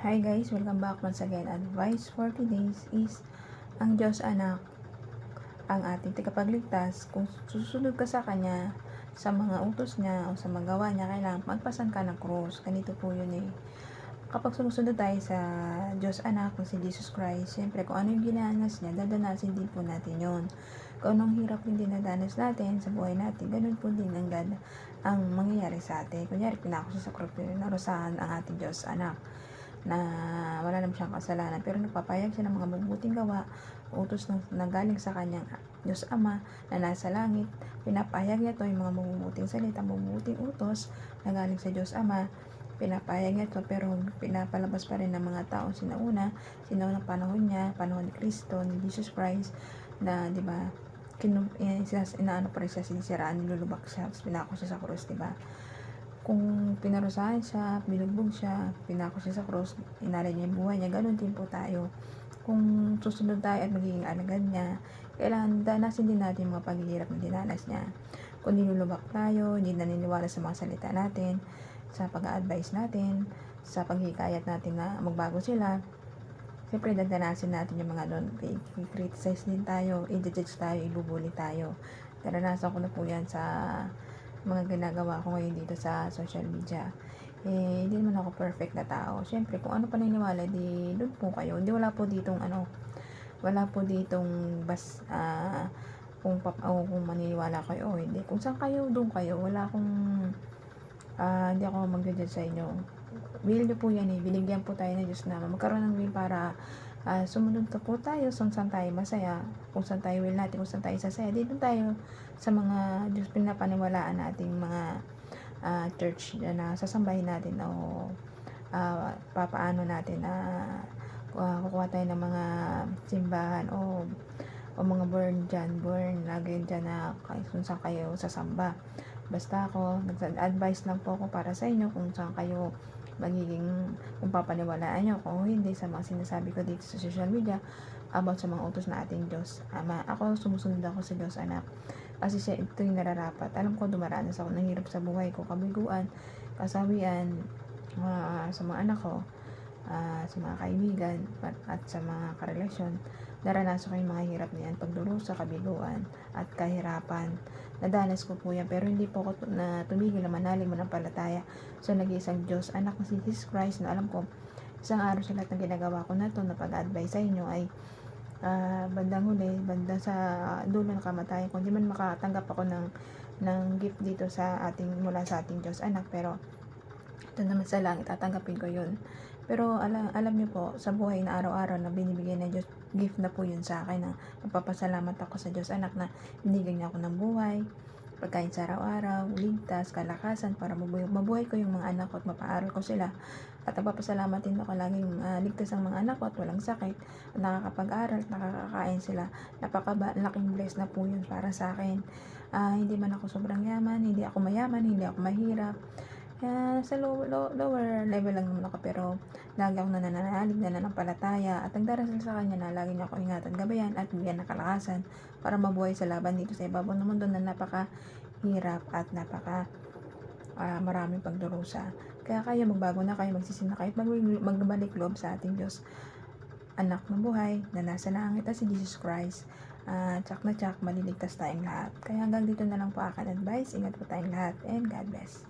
Hi guys, welcome back once again. Advice for today's is ang Diyos anak ang ating tagapagligtas. Kung susunod ka sa Kanya, sa mga utos niya o sa magawa niya, kailangan magpasan ka ng krus. Ganito po yun eh. Kapag sumusunod tayo sa Diyos anak na si Jesus Christ, siyempre kung ano yung ginanas niya, dadanasin din po natin yun. Kung anong hirap yung dinadanas natin sa buhay natin, ganun po din ang mangyayari sa atin. Kunyari, pinako sa krus, narusahan ang ating Diyos anak na wala naman siyang kasalanan, pero nagpapayag siya ng mga mabubuting gawa, utos na galing sa kanyang Diyos Ama na nasa langit. Pinapayag niya to yung mga mabubuting salita, mabubuting utos na galing sa Diyos Ama. Pinapayag niya to, pero pinapalabas pa rin ng mga tao sinauna panahon niya, panahon ni Kristo, ni Jesus Christ, na di ba inaano pa rin siya, sinisiraan, nilulubak siya, pinako siya sa krus, di ba? Kung pinarusahan siya, binugbog siya, pinako siya sa cross, inalay niya yung buhay niya, ganun din po tayo. Kung susunod tayo at magiging alagad niya, kailangan danasin din natin yung mga paghihirap na dinanas niya. Kung nilulubak tayo, hindi naniniwala sa mga salita natin, sa pag-a-advise natin, sa paghihikayat natin na magbago sila, siyempre dadanasin natin yung mga doon, i-criticize din tayo, i-judge tayo, ibubuli tayo. Naranasan ko na po yan sa mga ginagawa ko ngayon dito sa social media. Hindi naman ako perfect na tao. Siyempre, kung ano paniniwala, di doon po kayo. Hindi, wala po ditong kung maniniwala kayo o hindi. Kung saan kayo, doon kayo. Wala akong, hindi ako mag-judge sa inyo. Will nyo po yan eh. Binigyan po tayo ng Diyos na magkaroon ng will para sumunod na po tayo kung saan tayo masaya, kung saan tayo will natin, kung saan tayo sasaya. Dito tayo sa mga Diyos pinapaniwalaan nating mga church na sasambahin natin o papaano natin na kukuha tayo ng mga simbahan o mga born lagi dyan na kung saan kayo sasamba. Basta ako, nag-advise lang po ako para sa inyo kung saan kayo kung papaniwalaan nyo, kung hindi sa mga sinasabi ko dito sa social media about sa mga utos na ating Diyos Ama. Ako, sumusunod ako sa Diyos anak kasi siya ito yung nararapat. Alam ko dumaranas ako ng hirap sa buhay ko, kabiguan, kasawian, sa mga anak ko, sa mga kaibigan at sa mga karelasyon. Naranasan ko yung mga hirap na yan, pagdurusa, kabiguan at kahirapan. Nadanas ko po yan, pero hindi po ako tumigil na manalig manampalataya sa nag-iisang Diyos anak na si Jesus Christ, na alam ko isang araw sa lahat ng ginagawa ko na to na pag-advise sa inyo ay bandang huli, bandang sa dulo ng kamatayan ko, hindi man makatanggap ako ng gift dito mula sa ating Diyos anak, pero ito naman sa langit, tatanggapin ko yun. Pero alam niyo po, sa buhay na araw-araw na binibigay ng Diyos, gift na po yun sa akin, na nagpapasalamat ako sa Diyos anak na binigyan niya ako ng buhay, pagkain sa araw-araw, ligtas, kalakasan para mabuhay ko yung mga anak ko at mapaaral ko sila. At nagpapasalamat din ako laging ligtas ang mga anak ko at walang sakit at nakakapag-aral at nakakakain sila. Napakalaking bless na po yun para sa akin. Hindi man ako sobrang yaman, hindi ako mayaman, hindi ako mahirap. Sa lower level lang naman ako, pero lagi ako nananalig, nananampalataya at nagdarasal sa kanya na lagi niya ako ingatan, gabayan at bigyan ng kalakasan para mabuhay sa laban dito sa ibabaw ng mundo na napaka-hirap at maraming pagdurusa. Kaya kayo, magbago na kayo, magsisi na kayo, magbalik loob sa ating Diyos anak ng buhay na nasa langit at si Jesus Christ. Tsak na tsak, maliligtas tayong lahat. Kaya hanggang dito na lang po aking advice. Ingat po tayong lahat and God bless.